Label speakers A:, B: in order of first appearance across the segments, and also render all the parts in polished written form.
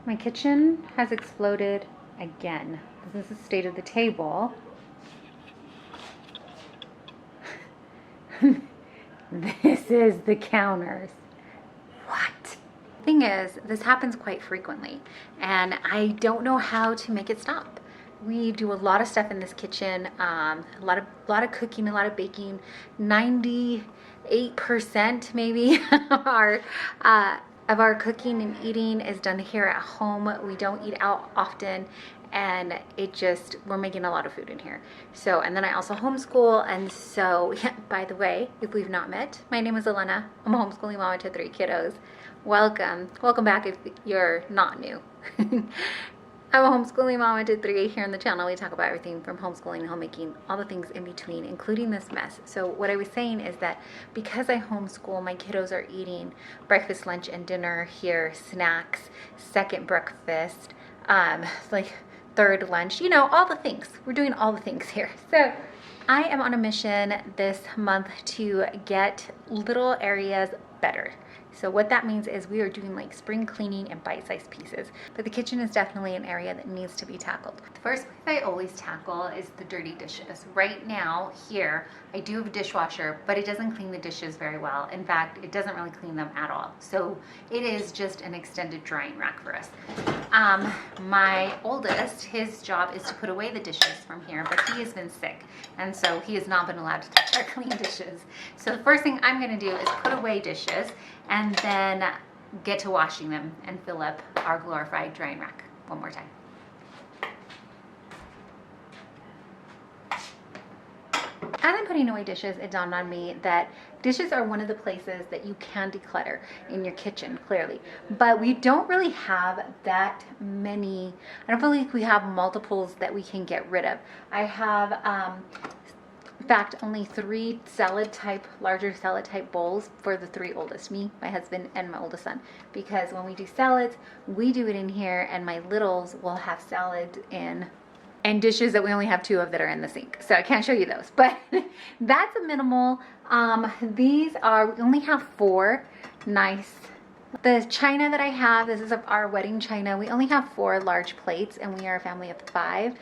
A: My kitchen has exploded again. This is the state of the table. This is the counters. What? Thing is, this happens quite frequently, and I don't know how to make it stop. We do a lot of stuff in this kitchen, a lot of cooking, a lot of baking. 98% maybe of our cooking and eating is done here at home. We don't eat out often, and we're making a lot of food in here. So, and then I also homeschool, and so, yeah, by the way, if we've not met, my name is Elena. I'm a homeschooling mama to 3 kiddos. Welcome back if you're not new. I'm a homeschooling mama to 3. Here on the channel, we talk about everything from homeschooling, homemaking, all the things in between, including this mess. So what I was saying is that because I homeschool, my kiddos are eating breakfast, lunch, and dinner here, snacks, second breakfast, like third lunch, all the things. We're doing all the things here. So I am on a mission this month to get little areas better. So what that means is we are doing like spring cleaning and bite-sized pieces, but the kitchen is definitely an area that needs to be tackled. The first place I always tackle is the dirty dishes. Right now here, I do have a dishwasher, but it doesn't clean the dishes very well. In fact, it doesn't really clean them at all. So it is just an extended drying rack for us. My oldest, his job is to put away the dishes from here, but he has been sick, and so he has not been allowed to touch our clean dishes. So the first thing I'm gonna do is put away dishes and then get to washing them and fill up our glorified drying rack one more time. As I'm putting away dishes, it dawned on me that dishes are one of the places that you can declutter in your kitchen, clearly. But we don't really have that many. I don't feel like we have multiples that we can get rid of. I have, in fact, only 3 larger salad type bowls for the 3 oldest, me, my husband, and my oldest son. Because when we do salads, we do it in here, and my littles will have salad and dishes that we only have 2 of that are in the sink. So I can't show you those, but that's a minimal. We only have 4 nice. The china that I have, this is our wedding china. We only have 4 large plates, and we are a family of 5.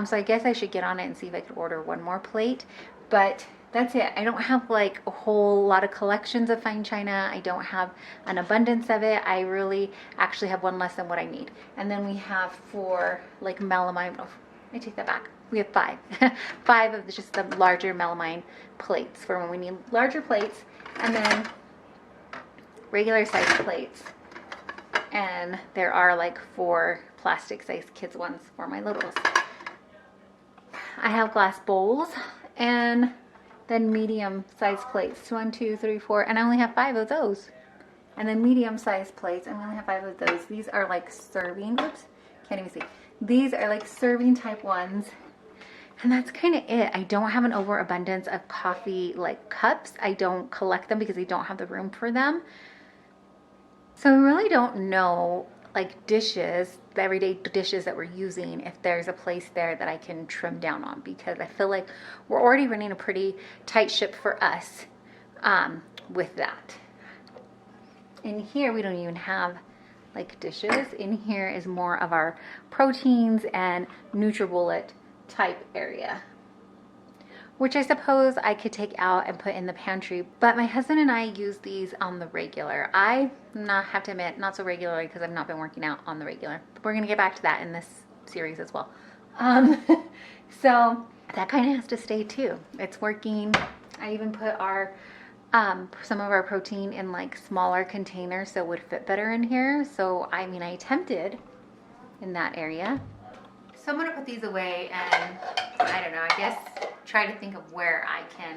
A: So I guess I should get on it and see if I could order 1 more plate, but that's it. I don't have like a whole lot of collections of fine china. I don't have an abundance of it. I really actually have 1 less than what I need. And then we have 4 like melamine. Oh, I take that back. We have 5. 5 of just the larger melamine plates for when we need larger plates, and then regular size plates. And there are like 4 plastic sized kids ones for my littles. I have glass bowls and then medium sized plates. 1, 2, 3, 4, and I only have 5 of those. And then medium sized plates, and we only have 5 of those. These are like serving, oops, can't even see. These are like serving type ones. And that's kind of it. I don't have an overabundance of coffee like cups. I don't collect them because I don't have the room for them. So I really don't know like dishes, the everyday dishes that we're using, if there's a place there that I can trim down on, because I feel like we're already running a pretty tight ship for us with that. In here, we don't even have like dishes. In here is more of our proteins and NutriBullet type area, which I suppose I could take out and put in the pantry, but my husband and I use these on the regular. I have to admit, not so regularly because I've not been working out on the regular, but we're gonna get back to that in this series as well. So that kind of has to stay too. It's working. I even put our some of our protein in like smaller containers so it would fit better in here. So I mean, I attempted in that area. So I'm gonna put these away, and I don't know, I guess try to think of where I can,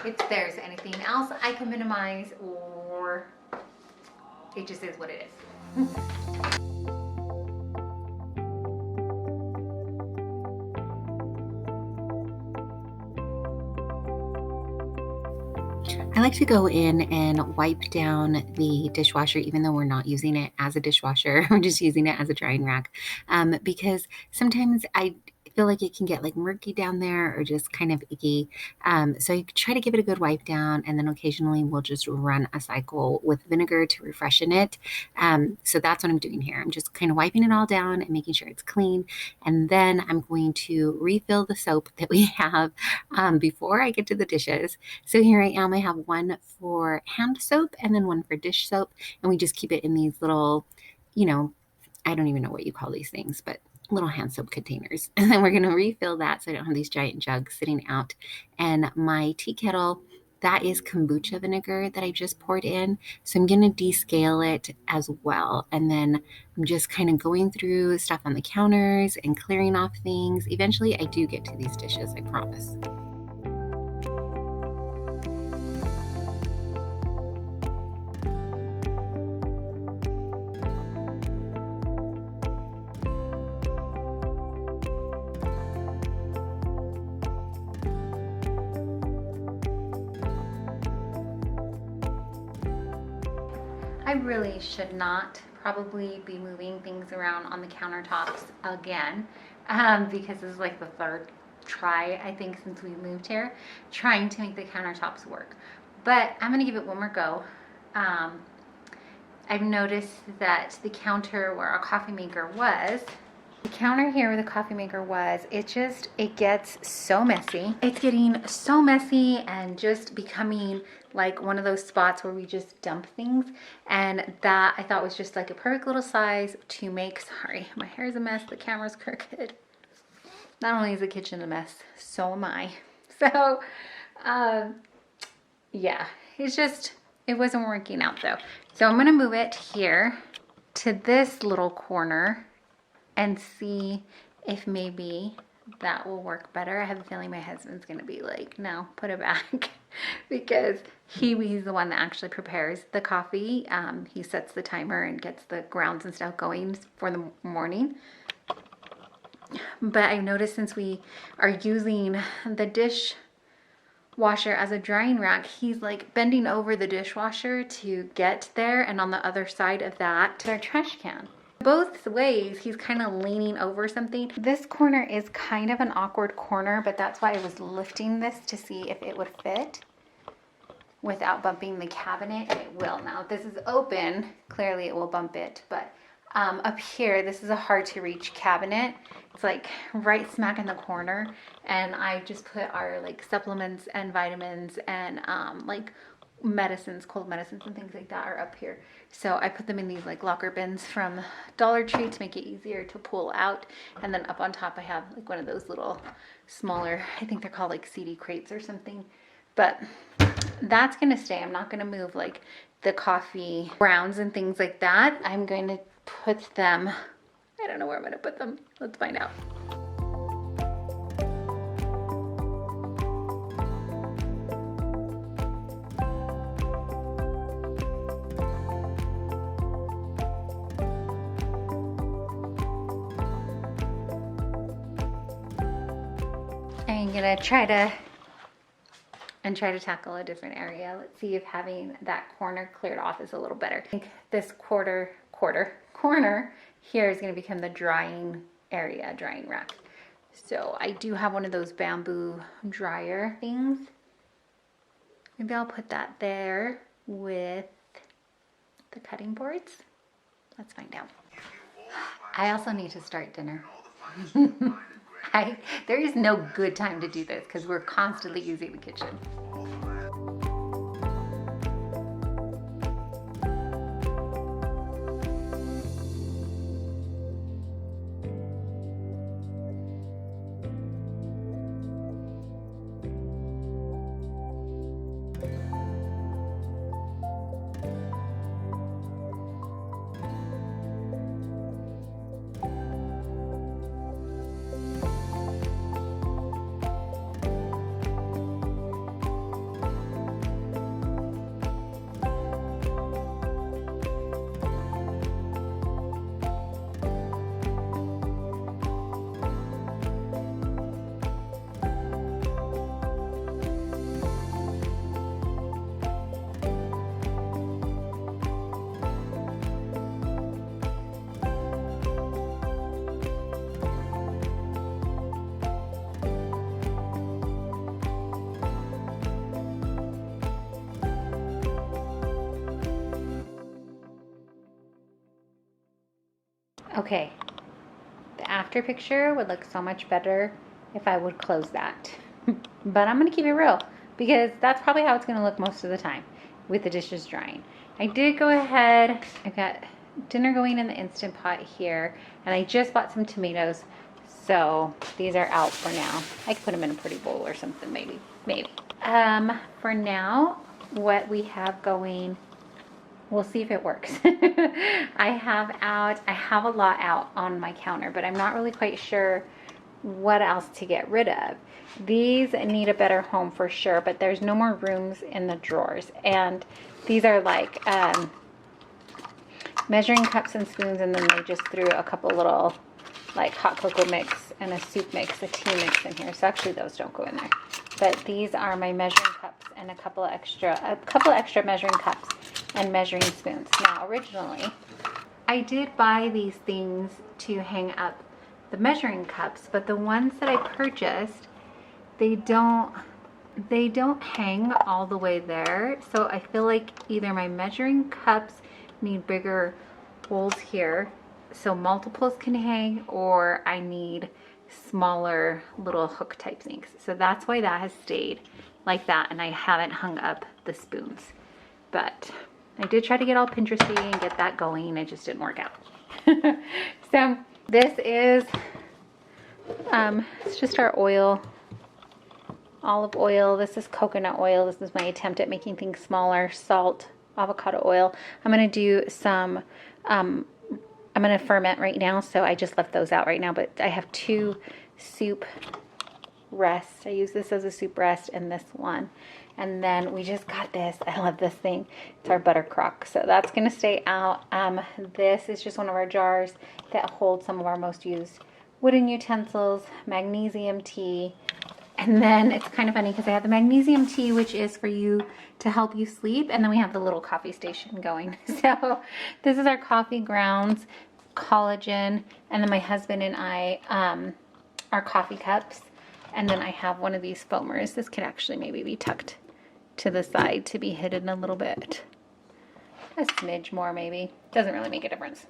A: if there's anything else I can minimize, or it just is what it is. I like to go in and wipe down the dishwasher, even though we're not using it as a dishwasher. We're just using it as a drying rack, because sometimes I
B: feel like it can get like murky down there or just kind of icky. So you try to give it a good wipe down, and then occasionally we'll just run a cycle with vinegar to refreshen it. So that's what I'm doing here. I'm just kind of wiping it all down and making sure it's clean. And then I'm going to refill the soap that we have before I get to the dishes. So here I am. I have one for hand soap and then one for dish soap. And we just keep it in these little, I don't even know what you call these things, but little hand soap containers. And then we're going to refill that so I don't have these giant jugs sitting out. And my tea kettle, that is kombucha vinegar that I just poured in. So I'm going to descale it as well. And then I'm just kind of going through stuff on the counters and clearing off things. Eventually I do get to these dishes, I promise.
A: I really should not probably be moving things around on the countertops again, because this is like the third try, I think, since we moved here, trying to make the countertops work. But I'm gonna give it one more go. I've noticed that the counter where our coffee maker was, the counter here where the coffee maker was, it gets so messy. It's getting so messy and just becoming like one of those spots where we just dump things. And that I thought was just like a perfect little size to make, sorry, my hair is a mess, the camera's crooked. Not only is the kitchen a mess, so am I. So, yeah, it wasn't working out though. So I'm gonna move it here to this little corner and see if maybe that will work better. I have a feeling my husband's gonna be like, no, put it back. Because he's the one that actually prepares the coffee. He sets the timer and gets the grounds and stuff going for the morning. But I've noticed since we are using the dishwasher as a drying rack, he's like bending over the dishwasher to get there, and on the other side of that to our trash can. Both ways he's kind of leaning over something. This corner is kind of an awkward corner, but that's why I was lifting this to see if it would fit without bumping the cabinet, and it will. Now if this is open, clearly it will bump it, but up here, this is a hard to reach cabinet. It's like right smack in the corner, and I just put our like supplements and vitamins and like medicines, cold medicines and things like that are up here. So I put them in these like locker bins from Dollar Tree to make it easier to pull out. And then up on top I have like one of those little smaller, I think they're called like CD crates or something. But that's gonna stay. I'm not gonna move like the coffee grounds and things like that. I'm going to put them, I don't know where I'm gonna put them. Let's find out. I'm gonna try to tackle a different area. Let's see if having that corner cleared off is a little better. I think this corner here is gonna become the drying area, drying rack. So I do have one of those bamboo dryer things. Maybe I'll put that there with the cutting boards. Let's find out. I also need to start dinner. There is no good time to do this because we're constantly using the kitchen. Okay, the after picture would look so much better if I would close that. But I'm gonna keep it real because that's probably how it's gonna look most of the time with the dishes drying. I did go ahead, I've got dinner going in the Instant Pot here, and I just bought some tomatoes, so these are out for now. I could put them in a pretty bowl or something, maybe. For now, what we have going, we'll see if it works. I have a lot out on my counter, but I'm not really quite sure what else to get rid of. These need a better home for sure, but there's no more rooms in the drawers. And these are like measuring cups and spoons, and then they just threw a couple little like hot cocoa mix and a soup mix, a tea mix in here. So actually those don't go in there. But these are my measuring cups and a couple of extra measuring cups and measuring spoons. Now, originally, I did buy these things to hang up the measuring cups, but the ones that I purchased, they don't hang all the way there. So I feel like either my measuring cups need bigger holes here so multiples can hang, or I need smaller little hook type things. So that's why that has stayed like that, and I haven't hung up the spoons. But I did try to get all Pinteresty and get that going. It just didn't work out. So this is it's just our oil, olive oil. This is coconut oil. This is my attempt at making things smaller. Salt, avocado oil. I'm gonna do some I'm going to ferment right now, so I just left those out right now, but I have 2 soup rests. I use this as a soup rest and this one. And then we just got this. I love this thing. It's our butter crock, so that's going to stay out. This is just one of our jars that holds some of our most used wooden utensils, magnesium tea. And then it's kind of funny because I have the magnesium tea, which is for you to help you sleep. And then we have the little coffee station going. So this is our coffee grounds, collagen. And then my husband and I, our coffee cups. And then I have one of these foamers. This could actually maybe be tucked to the side to be hidden a little bit. A smidge more maybe. Doesn't really make a difference.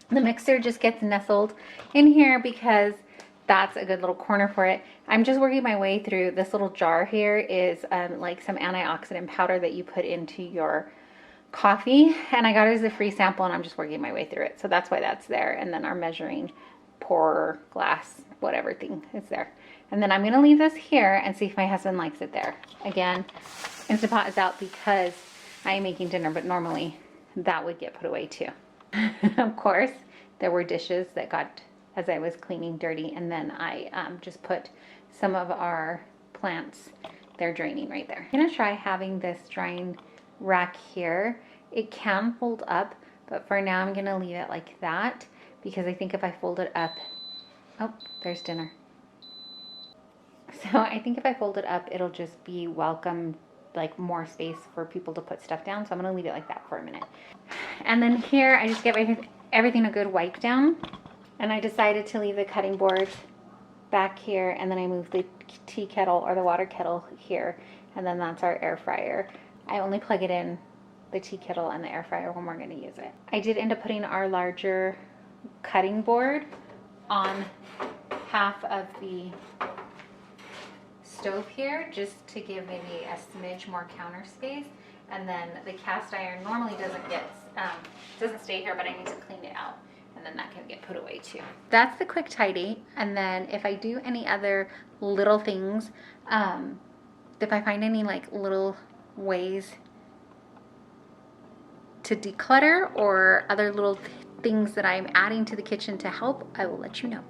A: The mixer just gets nestled in here because that's a good little corner for it. I'm just working my way through. This little jar here is like some antioxidant powder that you put into your coffee, and I got it as a free sample, and I'm just working my way through it. So that's why that's there. And then our measuring pour glass, whatever thing is there. And then I'm gonna leave this here and see if my husband likes it there. Again, Instant Pot is out because I am making dinner, but normally that would get put away too. Of course, there were dishes that got, as I was cleaning, dirty, and then I just put some of our plants, they're draining right there. I'm gonna try having this drying rack here. It can fold up, but for now I'm gonna leave it like that because I think if I fold it up, oh, there's dinner. So I think if I fold it up, it'll just be welcome, like more space for people to put stuff down. So I'm gonna leave it like that for a minute. And then here I just give everything a good wipe down. And I decided to leave the cutting board back here, and then I moved the tea kettle or the water kettle here, and then that's our air fryer. I only plug it in, the tea kettle and the air fryer, when we're gonna use it. I did end up putting our larger cutting board on half of the stove here, just to give maybe a smidge more counter space. And then the cast iron normally doesn't stay here, but I need to clean it out. And then that can get put away too. That's the quick tidy. And then if I do any other little things, if I find any like little ways to declutter or other little things that I'm adding to the kitchen to help, I will let you know.